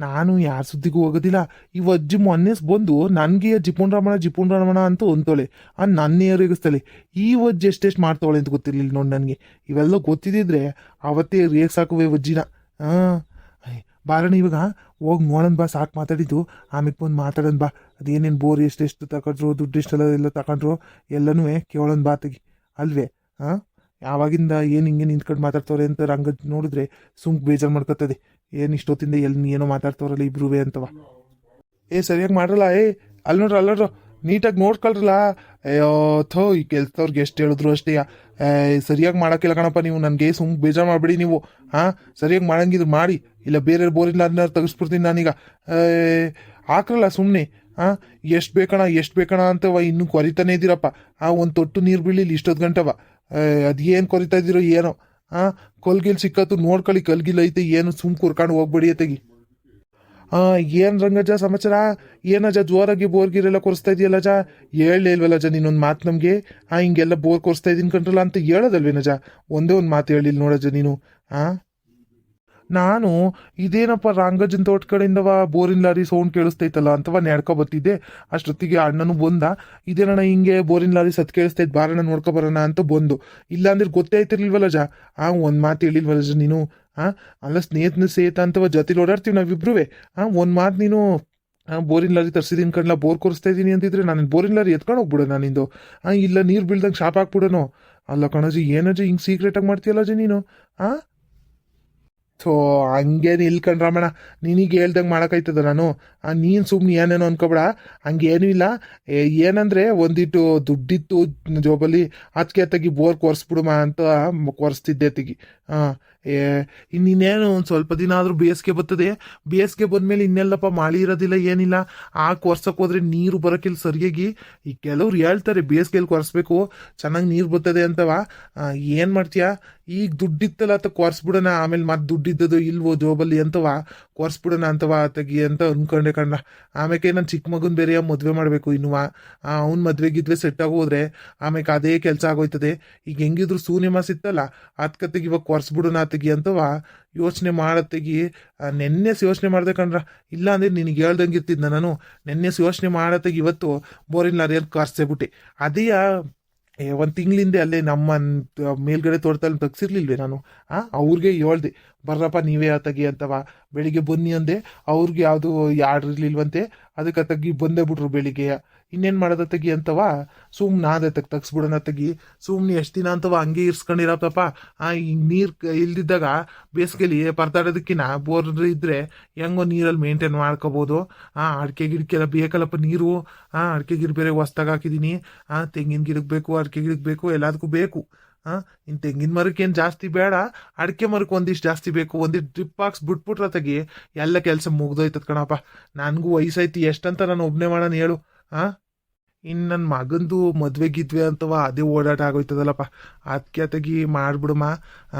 ನಾನು ಯಾರ ಸುದ್ದಿಗೂ ಹೋಗೋದಿಲ್ಲ. ಈ ಅಜ್ಜಿ ಮೊನ್ನೆ ಬಂದು ನನಗೆ ಜಿಪುಣ್ ರಮಣ ಅಂತ ಅಂತೋಳೆ. ನನ್ನೇ ರೇಗಿಸ್ತಾಳೆ. ಈ ಅಜ್ಜಿ ಎಷ್ಟೆಷ್ಟು ಮಾಡ್ತಾವಳೆ ಅಂತ ಗೊತ್ತಿರ್ಲಿಲ್ಲ ನೋಡಿ ನನಗೆ. ಇವೆಲ್ಲ ಗೊತ್ತಿದ್ದಿದ್ರೆ ಅವತ್ತೇ ರೇಗ್ಸಾಕುವೆ ಅಜ್ಜಿನ. ಹಾಂ, ಬಾರಣ ಇವಾಗ ಹೋಗಿ ನೋಡೋಣ ಬಾ. ಸಾಕು ಮಾತಾಡಿದ್ದು, ಆಮೇಲೆ ಬಂದು ಮಾತಾಡೋಣ ಬಾ. ಅದೇನೇನು ಬೋರ್ ಎಷ್ಟೆಷ್ಟು ತಗೊಂಡ್ರು, ದುಡ್ಡು ಎಷ್ಟೆಲ್ಲ ಎಲ್ಲ ತಗೊಂಡ್ರು ಎಲ್ಲನೂ ಕೇಳೋಣ ಬಾ ತೆಗಿ ಅಲ್ವೇ. ಹಾಂ, ಯಾವಾಗಿಂದ ಏನು ಹಿಂಗೆ ನಿಂತ್ಕೊಂಡು ಮಾತಾಡ್ತವ್ರೆ ಅಂತ ರಂಗ ನೋಡಿದ್ರೆ ಸುಮ್ಕೆ ಬೇಜಾರು ಮಾಡ್ಕೊತದೆ. ಏನು ಇಷ್ಟೊತ್ತಿಂದ ಎಲ್ಲಿ ಏನೋ ಮಾತಾಡ್ತವ್ರಲ್ಲ ಇಬ್ರುವೆ ಅಂತವ. ಸರಿಯಾಗಿ ಮಾಡ್ರಲ್ಲ. ಅಲ್ಲಿ ನೋಡ್ರ ನೀಟಾಗಿ ನೋಡ್ಕೊಳ್ರಲ್ಲ. ಅಯ್ಯೋ ಥೋ, ಈ ಕೆಲ್ಸದವ್ರಿಗೆ ಎಷ್ಟು ಹೇಳಿದ್ರು ಅಷ್ಟೇ. ಸರಿಯಾಗಿ ಮಾಡೋಕ್ಕಿಲ್ಲ ಕಣಪ್ಪ ನೀವು. ನನಗೆ ಸುಮ್ಕೆ ಬೇಜಾರು ಮಾಡಬೇಡಿ ನೀವು. ಹಾಂ, ಸರಿಯಾಗಿ ಮಾಡಂಗಿದ್ರು ಮಾಡಿ, ಇಲ್ಲ ಬೇರೆ ಬೋರಿಲ್ಲ ಅದನ್ನ ತೆಗಿಸ್ಬಿಡ್ತೀನಿ ನಾನೀಗ. ಹಾಕ್ರಲ್ಲ ಸುಮ್ಮನೆ. ಹಾಂ, ಎಷ್ಟು ಬೇಕಣ ಅಂತವ ಇನ್ನೂ ಕೊರಿತಾನೆ ಇದ್ದೀರಪ್ಪ. ಒಂದು ತೊಟ್ಟು ನೀರು ಬೀಳಿಲ್ಲ ಇಷ್ಟೊತ್ತು ಗಂಟವ. ಅದೇನು ಕೊರಿತಾ ಇದ್ದೀರೋ ಏನೋ. ಹಾಂ, ಕೊಲ್ಗಿಲ್ ಸಿಕ್ಕತ್ತು ನೋಡ್ಕೊಳ್ಳಿ. ಕಲ್ಗಿಲ್ ಐತೆ ಏನು ಸುಮ್ಕೆ ಕುರ್ಕೊಂಡು ಹೋಗ್ಬೇಡಿ ತೆಗಿ. ಏನು ರಂಗಜ್ಜ ಸಮಾಚಾರ? ಏನಜ್ಜ ಜೋರಾಗಿ ಬೋರ್ಗಿರೆಲ್ಲ ಕೊರಿಸ್ತಾ ಇದೆಯಲ್ಲಜ್ಜ? ಹೇಳಲೇ ಇಲ್ವಲ್ಲಜ್ಜ ನೀನೊಂದು ಮಾತು ನಮಗೆ. ಹಿಂಗೆಲ್ಲ ಬೋರ್ ಕೊರಿಸ್ತಾ ಇದ್ದೀನಿ ಕಂಡ್ರಲ್ಲ ಅಂತ ಹೇಳೋದಲ್ವೇನಜ್ಜ? ಒಂದೇ ಒಂದು ಮಾತು ಹೇಳಿಲ್ಲ ನೋಡಜ್ಜ ನೀನು. ನಾನು ಇದೇನಪ್ಪ ರಂಗಜ್ಜನ ತೋಟ ಕಡೆಯಿಂದವ ಬೋರಿನ ಲಾರಿ ಸೌಂಡ್ ಕೇಳಿಸ್ತೈತಲ್ಲ ಅಂತವ ನಡ್ಕೊ ಬರ್ತಿದ್ದೆ. ಅಷ್ಟೊತ್ತಿಗೆ ಅಣ್ಣನು ಬಂದ. ಇದೇನಣ್ಣ ಹಿಂಗೆ ಬೋರಿನ ಲಾರಿ ಸತ್ ಕೇಳಿಸ್ತೈತೆ, ಬಾರಣ್ಣ ನೋಡ್ಕೊ ಬರೋಣ ಅಂತ ಬಂದು. ಇಲ್ಲಾಂದ್ರೆ ಗೊತ್ತೇ ಆಯ್ತಿರ್ಲಿಲ್ವಲ್ಲಜ. ಒಂದು ಮಾತು ಹೇಳಿಲ್ವಲ್ಲಜ ನೀನು. ಅಲ್ಲ ಸ್ನೇಹಿತನ ಸೇತ ಅಂತವ ಜೊತೆಲಿ ಓಡಾಡ್ತೀವಿ ನಾವಿಬ್ರು. ಒಂದು ಮಾತು ನೀನು ಬೋರಿನ ಲಾರಿ ತರ್ಸಿದೀನಿ ಕಣ್ಲ, ಬೋರ್ ಕೊರಿಸ್ತಾ ಇದ್ದೀನಿ ಅಂತಿದ್ರೆ ನಾನು ಬೋರಿನ ಲಾರಿ ಎತ್ಕೊಂಡು ಹೋಗ್ಬಿಡೋಣ ನಿಂದು. ಇಲ್ಲ ನೀರು ಬೀಳ್ದಂಗೆ ಶಾಪ್ ಹಾಕ್ಬಿಡೋನು. ಅಲ್ಲ ಕಣಜಿ, ಏನಜ್ಜಿ ಹಿಂಗೆ ಸೀಕ್ರೆಟಾಗಿ ಮಾಡ್ತೀಯಲ್ಲಜಿ ನೀನು? ಥೋ, ಹಂಗೇನು ಇಲ್ಕಂಡ್ರಮ್ಮಣ. ನಿನಗೆ ಹೇಳ್ದಂಗೆ ಮಾಡೋಕ್ಕಾಯ್ತದ ನಾನು? ನೀನು ಸುಮ್ಮನೆ ಏನೇನೋ ಅನ್ಕೋಬೇಡ. ಹಂಗೇನೂ ಇಲ್ಲ. ಏನಂದರೆ ಒಂದಿಟ್ಟು ದುಡ್ಡಿತ್ತು ಜೋಬಲ್ಲಿ, ಅದಕ್ಕೆ ತೆಗಿ ಬೋರ್ ಕೊರಿಸ್ಬಿಡುಮ ಅಂತ ಕೊರಿಸ್ತಿದ್ದೆ ತೆಗಿ. ಇನ್ನೇನು ಒಂದು ಸ್ವಲ್ಪ ದಿನ ಆದರೂ ಬೇಸಿಗೆ ಬರ್ತದೆ. ಬೇಸಿಗೆ ಬಂದಮೇಲೆ ಇನ್ನೆಲ್ಲಪ್ಪ ಮಳೆ ಇರೋದಿಲ್ಲ ಏನಿಲ್ಲ. ಕೊರ್ಸಕ್ಕೆ ಹೋದ್ರೆ ನೀರು ಬರೋಕ್ಕಿಲ್ಲ ಸರಿಯಾಗಿ. ಈ ಕೆಲವ್ರು ಹೇಳ್ತಾರೆ ಬೇಸಿಗೆಯಲ್ಲಿ ಕೊರಿಸ್ಬೇಕು ಚೆನ್ನಾಗಿ ನೀರು ಬರ್ತದೆ ಅಂತವ. ಏನು ಮಾಡ್ತೀಯಾ? ಈಗ ದುಡ್ಡಿತ್ತಲ್ಲ ಅಂತ ಕೊರಿಸ್ಬಿಡೋಣ, ಆಮೇಲೆ ಮತ್ತೆ ದುಡ್ಡಿದ್ದದು ಇಲ್ವೋ ಜೋಬಲ್ಲಿ ಅಂತವ ಕೊರಿಸ್ಬಿಡೋಣ ಅಂತವ ತೆಗಿ ಅಂತ ಅನ್ಕೊಂಡೆ ಕಣ್ಣ. ಆಮೇಲೆ ನನ್ನ ಚಿಕ್ಕ ಮಗನ ಬೇರೆ ಮದುವೆ ಮಾಡಬೇಕು ಇನ್ನು. ಅವ್ನ ಮದುವೆಗಿದ್ವೆ ಸೆಟ್ ಆಗೋದ್ರೆ ಆಮೇಲೆ ಅದೇ ಕೆಲಸ ಆಗೋಯ್ತದೆ. ಈಗ ಹೆಂಗಿದ್ರು ಶೂನ್ಯ ಮಾಸ ಇತ್ತಲ್ಲ, ಅದಕ್ಕೆ ತೆಗಿ ಇವಾಗ ಕೊರಿಸ್ಬಿಡೋಣ ತೆಗಿ ಅಂತವ ಯೋಚನೆ ಮಾಡತ್ತೆಗಿ. ನೆನ್ನೆಸ್ ಯೋಚನೆ ಮಾಡ್ದೆ ಕಣ್ರ. ಇಲ್ಲ ಅಂದ್ರೆ ನಿನಗೆ ಹೇಳ್ದಂಗೆ ಇರ್ತಿದ್ನ ನಾನು. ನೆನ್ನೆಸ್ ಯೋಚನೆ ಮಾಡತ್ತೆಗಿ ಇವತ್ತು ಬೋರಿನ ಲಾರಿಯಲ್ಲಿ ಕಾರ್ಸೇಬಿಟ್ಟೆ. ಅದೇ ಒಂದು ತಿಂಗಳಿಂದೆ ಅಲ್ಲೇ ನಮ್ಮ ಮೇಲ್ಗಡೆ ತೋಟದಲ್ಲಿ ತೆಗ್ಸಿರ್ಲಿಲ್ವೇ ನಾನು. ಅವ್ರಿಗೆ ಹೇಳ್ದೆ ಬರ್ರಪ್ಪ ನೀವೇ ತೆಗಿ ಅಂತವ. ಬೆಳಿಗ್ಗೆ ಬನ್ನಿ ಅಂದೆ, ಅವ್ರಿಗೆ ಯಾವುದು ಯಾರು ಇರ್ಲಿಲ್ವಂತೆ. ಅದಕ್ಕೆ ತೆಗಿ ಬಂದೇ ಬಿಟ್ರು ಬೆಳಿಗ್ಗೆ. ಇನ್ನೇನು ಮಾಡೋದ ತೆಗಿ ಅಂತವ. ಸುಮ್ಮನೆ ಅದೇ ತೆಗ್ಸ್ಬಿಡೋಣ ತೆಗಿ. ಸುಮ್ಮನೆ ಎಷ್ಟು ದಿನ ಅಂತವ ಹಂಗೆ ಇರ್ಸ್ಕೊಂಡಿರಪ್ಪ. ಈಗ ನೀರು ಇಲ್ದಿದ್ದಾಗ ಬೇಸಿಗೆಲಿ ಪರದಾಡೋದಕ್ಕಿನ ಬೋರ್ ಇದ್ರೆ ಹೆಂಗೋ ನೀರಲ್ಲಿ ಮೇಂಟೈನ್ ಮಾಡ್ಕೋಬೋದು. ಅಡಿಕೆ ಗಿಡಕ್ಕೆಲ್ಲ ಬೇಕಲ್ಲಪ್ಪ ನೀರು. ಅಡಿಕೆ ಗಿಡ ಬೇರೆ ಹೊಸ್ದಾಗ ಹಾಕಿದ್ದೀನಿ. ತೆಂಗಿನ ಗಿಡಕ್ಕೆ ಬೇಕು, ಅಡಿಕೆ ಗಿಡಕ್ಕೆ ಬೇಕು, ಎಲ್ಲದಕ್ಕೂ ಬೇಕು. ಇನ್ನು ತೆಂಗಿನ ಮರಕ್ಕೆ ಏನು ಜಾಸ್ತಿ ಬೇಡ, ಅಡಿಕೆ ಮರಕ್ಕೆ ಒಂದಿಷ್ಟು ಜಾಸ್ತಿ ಬೇಕು. ಒಂದಿಷ್ಟು ಡ್ರಿಪ್ ಹಾಕ್ಸ್ ಬಿಟ್ಬಿಟ್ರ ತೆಗಿ ಎಲ್ಲ ಕೆಲಸ ಮುಗ್ದೋಯ್ತದ ಕಣಪ್ಪ. ನನಗೂ ವಯಸ್ಸೈತಿ, ಎಷ್ಟಂತ ನಾನು ಒಬ್ಬನೇ ಮಾಡೋಣ ಹೇಳು. ಇನ್ನು ನನ್ನ ಮಗಂದು ಮದ್ವೆಗಿದ್ವಿ ಅಂತವ ಅದೇ ಓಡಾಟ ಆಗೋಯ್ತದಲ್ಲಪ್ಪ. ಅದಕ್ಕೆ ತೆಗಿ ಮಾಡ್ಬಿಡಮ್ಮ.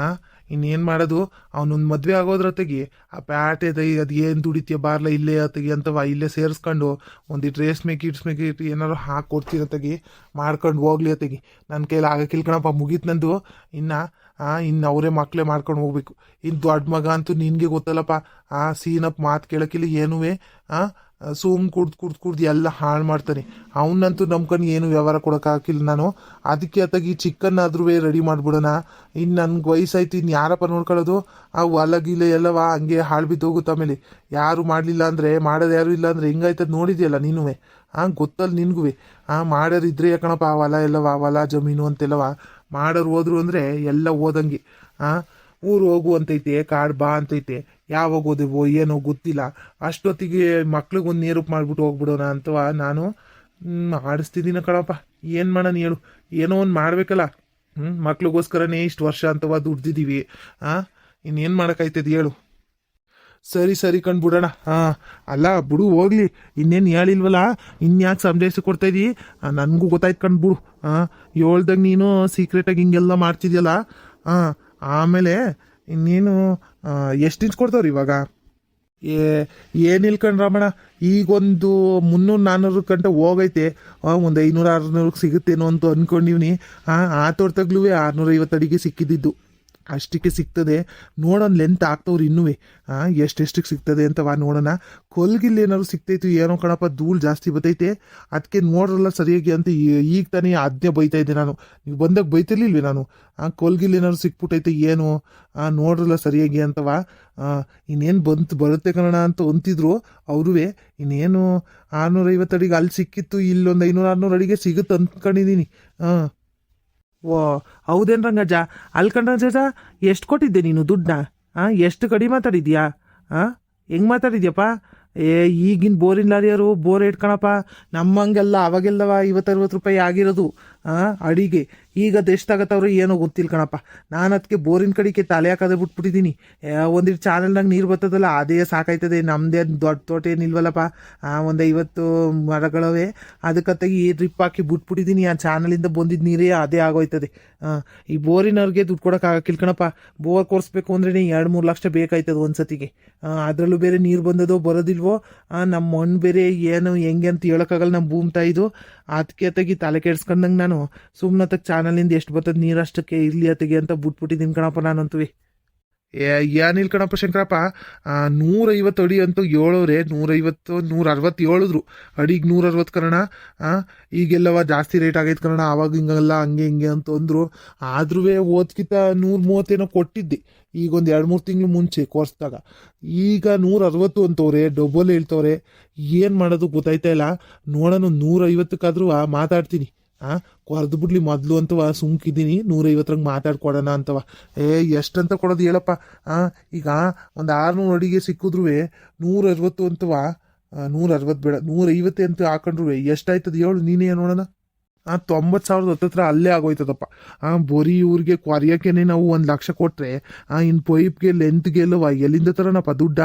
ಇನ್ನೇನು ಮಾಡೋದು? ಅವನೊಂದು ಮದುವೆ ಆಗೋದ್ರ ತೆಗಿ ಆ ಪ್ಯಾಟೆ ಅದು ಏನು ದುಡಿತೀಯ ಬಾರ್ಲ ಇಲ್ಲೇ ತೆಗಿ ಅಂತವ. ಇಲ್ಲೇ ಸೇರಿಸ್ಕೊಂಡು ಒಂದಿಟ್ಟು ರೇಷ್ಮೆ ಗಿಟ್ಟು ಏನಾರು ಹಾಕಿ ಕೊಡ್ತೀರ ತೆಗಿ, ಮಾಡ್ಕೊಂಡು ಹೋಗ್ಲಿ ತೆಗಿ. ನನ್ನ ಕೈಲಿ ಆಗಕ್ಕಿಲ್ಲ ಕಣಪ್ಪ, ಮುಗೀತು ನಂದು. ಇನ್ನು ಅವರೇ ಮಕ್ಕಳೇ ಮಾಡ್ಕೊಂಡು ಹೋಗ್ಬೇಕು. ಇನ್ನು ದೊಡ್ಡ ಮಗ ಅಂತೂ ನಿನಗೆ ಗೊತ್ತಲ್ಲಪ್ಪ. ಸೀನಪ್ಪ ಮಾತು ಕೇಳೋಕ್ಕಿಲ್ಲ ಏನುವೆ. ಕುಡ್ದು ಎಲ್ಲ ಹಾಳು ಮಾಡ್ತಾನೆ. ಅವನಂತೂ ನಂಬ್ಕೊಂಡು ಏನು ವ್ಯವಹಾರ ಕೊಡೋಕ್ಕಾಗಿಲ್ಲ ನಾನು. ಅದಕ್ಕೆ ಅತ್ತಾಗಿ ಚಿಕ್ಕನ್ನಾದ್ರೂ ರೆಡಿ ಮಾಡ್ಬಿಡೋಣ. ಇನ್ನು ನನ್ಗೆ ವಯಸ್ಸಾಯ್ತು, ಇನ್ನು ಯಾರಪ್ಪ ನೋಡ್ಕೊಳ್ಳೋದು? ಹೊಲ ಗಿಲ ಎಲ್ಲವ ಹಂಗೆ ಹಾಳು ಬಿದ್ದು ಹೋಗುತ್ತೆ. ಆಮೇಲೆ ಯಾರು ಮಾಡಲಿಲ್ಲ ಅಂದರೆ, ಮಾಡೋದು ಯಾರು ಇಲ್ಲ ಅಂದರೆ ಹಿಂಗಾಯ್ತದ ನೋಡಿದ್ಯಲ್ಲ ನೀನು. ಗೊತ್ತಲ್ಲ ನಿನ್ಗೂ. ಮಾಡೋರು ಇದ್ರೆ ಯಾಕಣಪ್ಪ ಆ ಹೊಲ ಎಲ್ಲವ, ಹೊಲ ಜಮೀನು ಅಂತೆಲ್ಲವ. ಮಾಡೋರು ಹೋದ್ರು ಅಂದರೆ ಎಲ್ಲ ಓದಂಗೆ. ಊರು ಹೋಗು ಅಂತೈತೆ, ಕಾಡು ಬಾ ಅಂತೈತೆ. ಯಾವಾಗ ಓದೇವೋ ಏನೋ ಗೊತ್ತಿಲ್ಲ. ಅಷ್ಟೊತ್ತಿಗೆ ಮಕ್ಳಿಗೊಂದು ನೇರೂಪ್ ಮಾಡಿಬಿಟ್ಟು ಹೋಗ್ಬಿಡೋಣ ಅಂತವ ನಾನು ಆಡಿಸ್ತಿದ್ದೀನ ಕಣಪ್ಪ. ಏನು ಮಾಡೋಣ ಹೇಳು? ಏನೋ ಒಂದು ಮಾಡಬೇಕಲ್ಲ. ಮಕ್ಳಿಗೋಸ್ಕರನೇ ಇಷ್ಟು ವರ್ಷ ಅಂತವ ದುಡ್ದಿದ್ದೀವಿ. ಇನ್ನೇನು ಮಾಡೋಕ್ಕಾಯ್ತದೆ ಹೇಳು? ಸರಿ ಕಂಡ್ಬಿಡೋಣ. ಅಲ್ಲ ಬಿಡು ಹೋಗ್ಲಿ, ಇನ್ನೇನು ಹೇಳಿಲ್ವಲ್ಲ, ಇನ್ಯಾಕೆ ಸಂದೇಶ ಕೊಡ್ತಾ ಇದ್ದೀ? ನನಗೂ ಗೊತ್ತಾಯ್ತು ಕಂಡ್ಬಿಡು. ಹೇಳ್ದಾಗ ನೀನು ಸೀಕ್ರೆಟಾಗಿ ಹಿಂಗೆಲ್ಲ ಮಾಡ್ತಿದ್ಯಲ್ಲ. ಆಮೇಲೆ ಇನ್ನೇನು ಎಷ್ಟು ಇಂಚ್ ಕೊಡ್ತಾವ್ರಿ ಇವಾಗ? ಏ ಏನ್ ಇಲ್ಕಂಡ್ರಮಣ, ಈಗೊಂದು 300-400 ಗಂಟೆ ಹೋಗೈತೆ. ಒಂದು 500-600 ಸಿಗುತ್ತೇನೋ ಅಂತ ಅನ್ಕೊಂಡಿವ್ನಿ. ಆ ತೋಟದಾಗ್ಲೂ 650 ಅಡಿಗೆ ಸಿಕ್ಕಿದ್ದು, ಅಷ್ಟಕ್ಕೆ ಸಿಗ್ತದೆ. ನೋಡೋಣ, ಲೆಂತ್ ಆಗ್ತವ್ರು ಇನ್ನೂ ಎಷ್ಟೆಷ್ಟಕ್ಕೆ ಸಿಗ್ತದೆ ಅಂತವಾ ನೋಡೋಣ. ಕೊಲ್ಗಿಲ್ಲಿ ಏನಾದ್ರು ಸಿಗ್ತೈತು ಏನೋ ಕಣಪ್ಪ, ಧೂಳು ಜಾಸ್ತಿ ಬತ್ತೈತೆ, ಅದಕ್ಕೆ ನೋಡ್ರಲ್ಲ ಸರಿಯಾಗಿ ಅಂತ ಈಗ ತಾನೇ ಆಜ್ಞೆ ಬೈತಾ ಇದ್ದೆ ನಾನು. ನೀವು ಬಂದಾಗ ಬೈತಿರ್ಲಿಲ್ವೇ ನಾನು? ಕೊಲ್ಗಿಲ್ಲಿ ಏನಾದ್ರು ಸಿಕ್ಬಿಟ್ಟೈತೆ ಏನು, ನೋಡ್ರಲ್ಲ ಸರಿಯಾಗಿ ಅಂತವಾ. ಇನ್ನೇನು ಬರುತ್ತೆ ಕಣಣ ಅಂತ ಅಂತಿದ್ರು ಅವ್ರುವೆ. ಇನ್ನೇನು 650 ಅಡಿಗೆ ಅಲ್ಲಿ ಸಿಕ್ಕಿತ್ತು, ಇಲ್ಲೊಂದು 500-600 ಅಡಿಗೆ ಸಿಗುತ್ತೆ ಅಂದ್ಕೊಂಡಿದ್ದೀನಿ. ಓ ಹೌದೇನು ರಂಗಜ್ಜ? ಅಲ್ಕಂಡ್ರಜ್ಜ, ಎಷ್ಟು ಕೊಟ್ಟಿದ್ದೆ ನೀನು ದುಡ್ಡನ್ನ? ಎಷ್ಟು ಕಡಿಮೆ ಮಾತಾಡಿದ್ಯಾ? ಹೆಂಗೆ ಮಾತಾಡಿದ್ಯಪ್ಪ? ಈಗಿನ ಬೋರಿನ ಲಾರಿಯರು ಬೋರ್ ಇಟ್ಕಣಪ್ಪ, ನಮ್ಮಂಗೆಲ್ಲ ಅವಾಗೆಲ್ಲವ 50-60 ರೂಪಾಯಿ ಆಗಿರೋದು ಅಡಿಗೆ. ಈಗ ಅದೆಷ್ಟಾಗತ್ತವ್ರು ಏನೋ ಗೊತ್ತಿಲ್ಲ ಕಣಪ್ಪ. ನಾನು ಅದಕ್ಕೆ ಬೋರಿನ ಕಡೆಗೆ ತಲೆ ಹಾಕದೆ ಬಿಟ್ಬಿಟ್ಟಿದ್ದೀನಿ. ಒಂದಿಟ್ಟು ಚಾನಲ್ನಾಗ ನೀರು ಬರ್ತದಲ್ಲ, ಅದೇ ಸಾಕಾಯ್ತದೆ. ನಮ್ಮದೇ ದೊಡ್ಡ ತೋಟ ಏನಿಲ್ವಲ್ಲಪ್ಪ, ಒಂದು 50 ಮರಗಳವೆ, ಅದಕ್ಕತ್ತಾಗಿ ಡ್ರಿಪ್ ಹಾಕಿ ಬಿಟ್ಬಿಟ್ಟಿದ್ದೀನಿ. ಆ ಚಾನಲಿಂದ ಬಂದಿದ್ದ ನೀರೇ ಅದೇ ಆಗೋಯ್ತದೆ. ಈ ಬೋರಿನವ್ರಿಗೆ ದುಡ್ಡು ಕೊಡೋಕ್ಕಾಗಕ್ಕಿಲ್ಲ ಕಣಪ್ಪ. ಬೋರ್ ಕೊರ್ಸ್ಬೇಕು ಅಂದ್ರೆ 2-3 ಲಕ್ಷ ಬೇಕಾಯ್ತದೆ ಒಂದ್ಸತಿಗೆ. ಅದರಲ್ಲೂ ಬೇರೆ ನೀರು ಬಂದದೋ ಬರೋದಿಲ್ವೋ, ನಮ್ಮ ಮಣ್ಣು ಬೇರೆ ಏನು ಹೆಂಗೆ ಅಂತ ಹೇಳೋಕ್ಕಾಗಲ್ಲ ನಮ್ಮ ಭೂಮಿ ತಾಯಿದು. ಅದಕ್ಕೆ ಅತ್ತಾಗಿ ತಲೆ ಕೆಡ್ಸ್ಕೊಂಡಂಗೆ ನಾನು ಸುಮ್ಮನೆ ಚಾನಲಿಂದ ಎಷ್ಟು ಬರ್ತದೆ ನೀರು ಅಷ್ಟಕ್ಕೆ ಇರಲಿ ಅತ್ತಿಗೆ ಅಂತ ಬಿಟ್ಬಿಟ್ಟಿದ್ದೀನಿ ಕಣಪ್ಪ ನಾನಂತೂ. ಏನಿಲ್ಲ ಕಣಪ್ಪ ಶಂಕರಪ್ಪ, 150 ಅಡಿ ಅಂತೂ ಹೇಳೋರೆ. 150-160 ಹೇಳಿದ್ರು ಅಡಿಗೆ, 160 ಕಣ. ಈಗೆಲ್ಲವ ಜಾಸ್ತಿ ರೇಟ್ ಆಗೈತೆ ಕಣ, ಆವಾಗ ಹಿಂಗಲ್ಲ ಹಂಗೆ ಹಿಂಗೆ ಅಂತ ಅಂದರು. ಆದ್ರೂ ಓದ್ಕಿತ 130 ಕೊಟ್ಟಿದ್ದೆ ಈಗೊಂದು 2-3 ತಿಂಗಳು ಮುಂಚೆ ಕೋರ್ಸ್ದಾಗ. ಈಗ 160 ಅಂತವ್ರೆ, ಡಬಲ್ ಹೇಳ್ತವ್ರೆ. ಏನು ಮಾಡೋದು ಗೊತ್ತಾಯ್ತಾ ಇಲ್ಲ. ನೋಡೋಣ, 150ಕ್ಕಾದ್ರೂ ಮಾತಾಡ್ತೀನಿ. ಕೊರ್ದು ಬಿಡ್ಲಿ ಮೊದಲು ಅಂತವ ಸುಮ್ಕಿದ್ದೀನಿ. 150ರಂಗೆ ಮಾತಾಡ್ಕೊಡೋಣ ಅಂತವ. ಎಷ್ಟಂತ ಕೊಡೋದು ಹೇಳಪ್ಪ? ಈಗ ಒಂದು 600 ಅಡಿಗೆ ಸಿಕ್ಕಿದ್ರು 160 ಅಂತವ. 160 ಬೇಡ, 150 ಅಂತ ಹಾಕೊಂಡ್ರು ಎಷ್ಟಾಯ್ತದ ಹೇಳು ನೀನೇ ನೋಡೋಣ. 90,000 ಹತ್ತತ್ರ ಅಲ್ಲೇ ಆಗೋಯ್ತದಪ್ಪ. ಬರೀ ಇವ್ರಿಗೆ ಕೊರಿಯೋಕ್ಕೇನೆ ನಾವು 1 ಲಕ್ಷ ಕೊಟ್ರೆ, ಇನ್ನು ಪೈಪ್ಗೆ ಲೆಂತ್ಗೆ ಎಲ್ಲವ ಎಲ್ಲಿಂದ ತರೋಣಪ್ಪ ದುಡ್ಡ?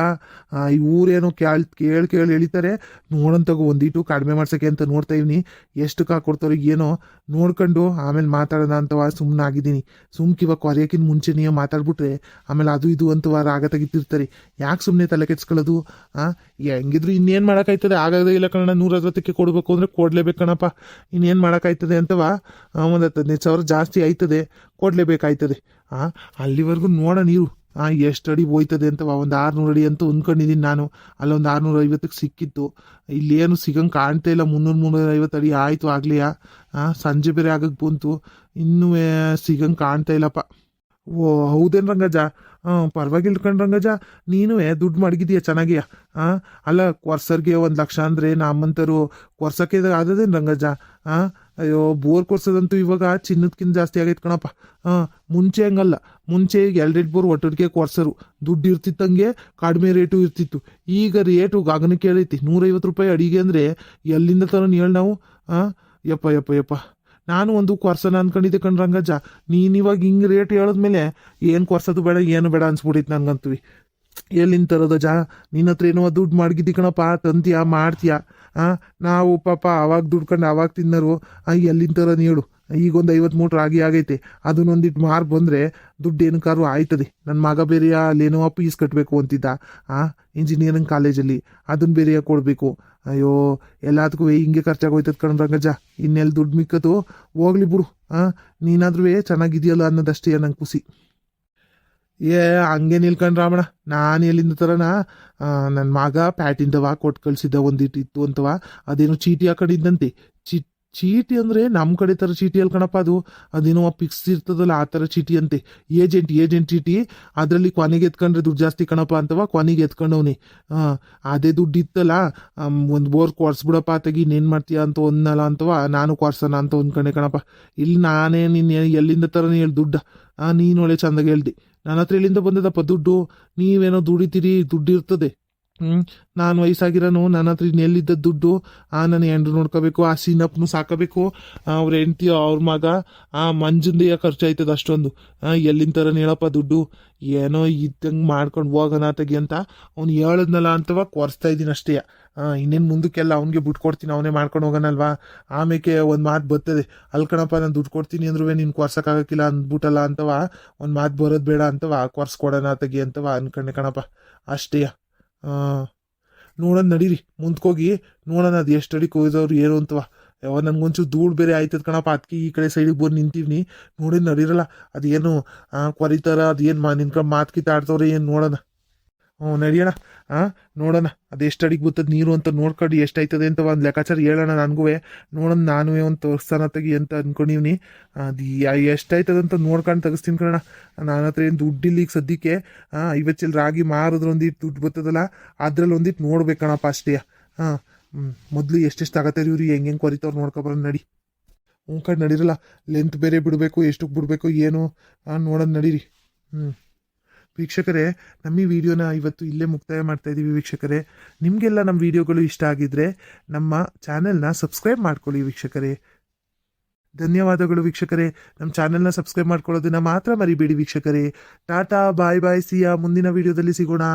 ಈ ಊರೇನೋ ಕೇಳಿ ಎಳಿತಾರೆ. ನೋಡಂತಾಗೋ ಒಂದಿಟ್ಟು ಕಡಿಮೆ ಮಾಡ್ಸೋಕ್ಕೆ ಅಂತ ನೋಡ್ತಾ ಇವ್ನಿ. ಎಷ್ಟಕ್ಕೆ ಹಾಕೊಡ್ತವ್ರಿಗೆ ಏನೋ ನೋಡ್ಕೊಂಡು ಆಮೇಲೆ ಮಾತಾಡೋಣ ಅಂತವ ಸುಮ್ಮನಾಗಿದ್ದೀನಿ. ಸುಮ್ಕಿವಾಗ ಕೊರಿಯೋಕ್ಕಿಂತ ಮುಂಚೆನೇ ಮಾತಾಡ್ಬಿಟ್ರೆ ಆಮೇಲೆ ಅದು ಇದು ಅಂತವ ರಾಗ ತೆಗಿತಿರ್ತಾರೆ. ಯಾಕೆ ಸುಮ್ಮನೆ ತಲೆ ಕೆಡ್ಸ್ಕೊಳ್ಳೋದು? ಹೆಂಗಿದ್ರು ಇನ್ನೇನು ಮಾಡೋಕ್ಕಾಯ್ತದೆ? ಆಗೋದೇ ಇಲ್ಲ ಕಣ. 160ಕ್ಕೆ ಕೊಡಬೇಕು ಅಂದರೆ ಕೊಡಲೇಬೇಕು ಕಣಪ್ಪ. ಇನ್ನೇನು ಮಾಡೋಕ್ಕಾಯ್ತದೆ ಅಂತವ. ಒಂದು 15,000 ಜಾಸ್ತಿ ಆಯ್ತದೆ, ಕೊಡಲೇಬೇಕಾಯ್ತದೆ. ಅಲ್ಲಿವರೆಗೂ ನೋಡ ನೀರು ಎಷ್ಟು ಅಡಿ ಹೋಯ್ತದೆ ಅಂತವ. ಒಂದು 600 ಅಡಿ ಅಂತ ಅಂದ್ಕೊಂಡಿದ್ದೀನಿ ನಾನು. ಅಲ್ಲೊಂದು 650ಕ್ಕೆ ಸಿಕ್ಕಿತ್ತು. ಇಲ್ಲೇನು ಸಿಗಂಗೆ ಕಾಣ್ತಾ ಇಲ್ಲ. 300-350 ಅಡಿ ಆಯಿತು ಆಗ್ಲಿಯಾ. ಸಂಜೆ ಬೇರೆ ಆಗಕ್ಕೆ ಬಂತು, ಇನ್ನೂ ಸಿಗಂಗೆ ಕಾಣ್ತಾ ಇಲ್ಲಪ್ಪ. ಓ ಹೌದೇನು ರಂಗಜ್ಜ? ಪರವಾಗಿಲ್ಲ ರಂಗಜ್ಜ, ನೀನು ದುಡ್ಡು ಮಡಗಿದೀಯ ಚೆನ್ನಾಗಿಯ. ಅಲ್ಲ, ಕೊರ್ಸರ್ಗೆ 1 ಲಕ್ಷ ಅಂದರೆ ನಮ್ಮಂತರು ಕೊರ್ಸಕ್ಕೆ ಆದದೇನು ರಂಗಜ್ಜ? ಅಯ್ಯೋ, ಬೋರ್ ಕೊರ್ಸೋದಂತೂ ಇವಾಗ ಚಿನ್ನದಕ್ಕಿಂತ ಜಾಸ್ತಿ ಆಗೈತೆ ಕಣಪ್ಪ. ಮುಂಚೆ ಹಂಗಲ್ಲ. ಮುಂಚೆ 2 ಬೋರ್ ಒಟ್ಟೊಟ್ಟಿಗೆ ಕೊರ್ಸರು, ದುಡ್ಡು ಇರ್ತಿತ್ತಂಗೆ, ಕಡಿಮೆ ರೇಟು ಇರ್ತಿತ್ತು. ಈಗ ರೇಟು ಗಗನಕ್ಕೆ ಕೇಳೈತಿ. 150 ರೂಪಾಯಿ ಅಡಿಗೆ ಅಂದರೆ ಎಲ್ಲಿಂದ ತರೋಣ ಹೇಳಿ ನಾವು? ಯಪ್ಪ ನಾನು ಒಂದು ಕೊರ್ಸನ ಅನ್ಕೊಂಡಿದ್ದೆ ಕಣ್ರಂಗಜ್ಜ. ನೀನಿವಾಗ ಹಿಂಗೆ ರೇಟ್ ಹೇಳಿದ್ಮೇಲೆ ಏನು ಕೊರ್ಸೋದು ಬೇಡ ಏನು ಬೇಡ ಅನ್ಸ್ಬಿಟ್ಟಿತ್ತು ನನಗಂತೂ. ಎಲ್ಲಿಂದ ತರೋದಜ್ಜ? ನಿನ್ನ ಹತ್ರ ಏನೋ ದುಡ್ಡು ಮಡಗಿದ್ದಿ ಕಣಪ್ಪ, ತಂತೀಯ ಮಾಡ್ತೀಯ. ನಾವು ಪಾಪ ಅವಾಗ ದುಡ್ಕೊಂಡು ಅವಾಗ ತಿನ್ನರು. ಎಲ್ಲಿಂದ ತರೋದು ಹೇಳು? ಈಗೊಂದು 50 ಮೂಟ್ರ್ ಆಗೈತೆ. ಅದನ್ನೊಂದಿಟ್ಟು ಮಾರು ಬಂದರೆ ದುಡ್ಡು ಏನಕ್ಕಾರು ಆಯ್ತದೆ. ನನ್ನ ಮಗ ಬೇರೆ ಅಲ್ಲೇನೋ ಫೀಸ್ ಕಟ್ಟಬೇಕು ಅಂತಿದ್ದ ಇಂಜಿನಿಯರಿಂಗ್ ಕಾಲೇಜಲ್ಲಿ, ಅದನ್ನ ಬೇರೆ ಕೊಡಬೇಕು. ಅಯ್ಯೋ, ಎಲ್ಲದಕ್ಕೂ ಹಿಂಗೆ ಖರ್ಚಾಗೋಯ್ತದ ಕಣ್ರಂಗಜ್ಜ. ಇನ್ನೆಲ್ಲಿ ದುಡ್ಡು ಮಿಕ್ಕದು? ಹೋಗ್ಲಿ ಬಿಡು. ನೀನಾದ್ರೂ ಚೆನ್ನಾಗಿದೆಯಲ್ಲ ಅನ್ನೋದಷ್ಟೇ ನಂಗೆ ಖುಷಿ. ಹಂಗೆ ನಿಲ್ಕೊಂಡ್ರಾಮಣ. ನಾನು ಎಲ್ಲಿಂದ ತರೋಣ? ನನ್ನ ಮಗ ಪ್ಯಾಟಿಂದವ ಕೊಟ್ಟು ಕಳಿಸಿದ್ದ, ಒಂದಿಟ್ಟು ಇತ್ತು ಅಂತವ. ಅದೇನೋ ಚೀಟಿ ಹಾಕೊಂಡಿದ್ದಂತೆ. ಚೀಟಿ ಅಂದರೆ ನಮ್ಮ ಕಡೆ ಥರ ಚೀಟಿ ಅಲ್ ಕಣಪ್ಪ ಅದು. ಅದೇನೋ ಫಿಕ್ಸ್ ಇರ್ತದಲ್ಲ ಆ ಥರ ಚೀಟಿ ಅಂತೆ. ಏಜೆಂಟ್ ಚೀಟಿ. ಅದರಲ್ಲಿ ಕೊನೆಗೆ ಎತ್ಕೊಂಡ್ರೆ ದುಡ್ಡು ಜಾಸ್ತಿ ಕಣಪ್ಪ ಅಂತವ. ಕೊನೆಗೆ ಎತ್ಕೊಂಡವನಿ. ಅದೇ ದುಡ್ಡು ಇತ್ತಲ್ಲ, ಒಂದು ಬೋರ್ ಕೊರ್ಸ್ಬಿಡಪ್ಪ ತೆಗಿ, ಇನ್ನೇನು ಮಾಡ್ತೀಯ ಅಂತ ಒಂದಲ್ಲ ಅಂತವ. ನಾನು ಕೊರ್ಸೋಣ ಅಂತ ಅಂದ್ಕೊಂಡೆ ಕಣಪ್ಪ. ಇಲ್ಲಿ ನಾನೇ ನಿನ್ನ ಎಲ್ಲಿಂದ ಥರನೇ ಹೇಳಿ ದುಡ್ಡ? ನೀನು ಒಳ್ಳೆ ಚಂದಾಗಿ ಹೇಳ್ದೆ. ನನ್ನ ಹತ್ರ ಎಲ್ಲಿಂದ ಬಂದದಪ್ಪ ದುಡ್ಡು? ನೀವೇನೋ ದುಡಿತೀರಿ, ದುಡ್ಡು ಇರ್ತದೆ. ನಾನು ವಯಸ್ಸಾಗಿರೋನು, ನನ್ನ ಹತ್ರ ಇನ್ನೆಲ್ಲಿದ್ದ ದುಡ್ಡು? ನನ್ನ ಹೆಂಡ್ರು ನೋಡ್ಕೋಬೇಕು, ಆ ಸೀನಪ್ಪನು ಸಾಕಬೇಕು, ಅವ್ರ ಹೆಂಡ್ತಿ, ಅವ್ರ ಮಗ, ಮಂಜಂದೇ ಖರ್ಚಾಯ್ತದ ಅಷ್ಟೊಂದು. ಎಲ್ಲಿಂದ ಥರ ಹೇಳಪ್ಪ ದುಡ್ಡು? ಏನೋ ಇದ್ದಂಗೆ ಮಾಡ್ಕೊಂಡು ಹೋಗೋಣ ತೆಗಿ ಅಂತ ಅವ್ನು ಹೇಳದ್ನಲ್ಲ ಅಂತವ ಕೊರ್ಸ್ತಾ ಇದ್ದೀನಿ ಅಷ್ಟೇ. ಇನ್ನೇನು ಮುಂದಕ್ಕೆಲ್ಲ ಅವ್ನಿಗೆ ಬಿಟ್ಕೊಡ್ತೀನಿ, ಅವನೇ ಮಾಡ್ಕೊಂಡು ಹೋಗೋಣಲ್ವಾ. ಆಮೇಲೆ ಒಂದು ಮಾತು ಬರ್ತದೆ, ಅಲ್ಲಿ ಕಣಪ್ಪ ನಾನು ದುಡ್ಡು ಕೊಡ್ತೀನಿ ಅಂದ್ರೂ ನೀನು ಕೊರ್ಸೋಕ್ಕಾಗಕ್ಕಿಲ್ಲ ಅಂದ್ಬಿಟ್ಟಲ್ಲ ಅಂತವ. ಒಂದು ಮಾತು ಬರೋದು ಬೇಡ ಅಂತವ, ಕೊರ್ಸ್ಕೊಡೋಣ ತೆಗಿ ಅಂತವ ಅನ್ಕೊಂಡೆ ಕಣಪ್ಪ ಅಷ್ಟೇ. ನೋಡೋಣ ನಡೀರಿ ಮುಂದ್ಕೋಗಿ ನೋಡೋಣ ಅದು ಎಷ್ಟು ಅಡಿ ಕೊಯ್ದವ್ರು ಏನು ಅಂತವ ಯಾವ ನನ್ಗೊಂಚೂರು ಧೂಳು ಬೇರೆ ಆಯ್ತದ ಕಣಪ್ಪ ಅದಕ್ಕೆ ಈ ಕಡೆ ಸೈಡಿಗೆ ಬಂದು ನಿಂತೀವ್ನಿ ನೋಡಿ ನಡೀರಲ್ಲ ಅದೇನು ಕೊರಿತಾರ ಅದೇನು ನಿನ್ಕೊಂಡು ಮಾತು ಕಿತ್ತಾಡ್ತವ್ರೆ ಏನು ನೋಡೋಣ ಹ್ಞೂ ನಡಿಯೋಣ ನೋಡೋಣ ಅದು ಎಷ್ಟು ಅಡಿಗೆ ಬರ್ತದೆ ನೀರು ಅಂತ ನೋಡ್ಕೊಂಡು ಎಷ್ಟಾಯ್ತದೆ ಅಂತ ಒಂದು ಲೆಕ್ಕಾಚಾರ ಹೇಳೋಣ ನನಗೂ ನೋಡೋಣ ನಾನು ಒಂದು ತೋರಿಸ್ತಾನ ತೆಗಿ ಅಂತ ಅನ್ಕೊಂಡಿವ್ನಿ ಅದು ಎಷ್ಟಾಯ್ತದೆ ಅಂತ ನೋಡ್ಕೊಂಡು ತೆಗಿಸ್ತೀನಿ ಕಣ ನನ್ನ ಹತ್ರ ಏನು ದುಡ್ಡಿಲ್ಲ ಈಗ ಸದ್ಯಕ್ಕೆ 50 ಚೀಲ ರಾಗಿ ಮಾರಿದ್ರೆ ಒಂದಿಟ್ಟು ದುಡ್ಡು ಬರ್ತದಲ್ಲ ಅದ್ರಲ್ಲಿ ಒಂದಿಟ್ಟು ನೋಡ್ಬೇಕಣಪ್ಪ ಅಷ್ಟೇ ಮೊದಲು ಎಷ್ಟೆಷ್ಟು ಆಗತ್ತೆ ಇವ್ರು ಹೆಂಗೆ ಕೊರಿತವ್ರು ನೋಡ್ಕೊಬರೋಣ ನಡಿ ಕಡೆ ನಡೀರಲ್ಲ ಲೆಂತ್ ಬೇರೆ ಬಿಡಬೇಕು ಎಷ್ಟಕ್ಕೆ ಬಿಡಬೇಕು ಏನು ನೋಡೋಣ ನಡೀರಿ ವೀಕ್ಷಕರೇ ನಮ್ಮ ಈ ವಿಡಿಯೋನ ಇವತ್ತು ಇಲ್ಲೇ ಮುಕ್ತಾಯ ಮಾಡ್ತಾ ಇದ್ದೀವಿ ವೀಕ್ಷಕರೇ ನಿಮಗೆಲ್ಲ ನಮ್ಮ ವಿಡಿಯೋಗಳು ಇಷ್ಟ ಆಗಿದ್ರೆ ನಮ್ಮ ಚಾನೆಲ್ನ ಸಬ್ಸ್ಕ್ರೈಬ್ ಮಾಡ್ಕೊಳ್ಳಿ ವೀಕ್ಷಕರೇ ಧನ್ಯವಾದಗಳು ವೀಕ್ಷಕರೇ ನಮ್ಮ ಚಾನೆಲ್ನ ಸಬ್ಸ್ಕ್ರೈಬ್ ಮಾಡ್ಕೊಳ್ಳೋದನ್ನ ಮಾತ್ರ ಮರಿಬೇಡಿ ವೀಕ್ಷಕರೇ ಟಾಟಾ ಬಾಯ್ ಬಾಯ್ ಸಿಯಾ ಮುಂದಿನ ವಿಡಿಯೋದಲ್ಲಿ ಸಿಗೋಣ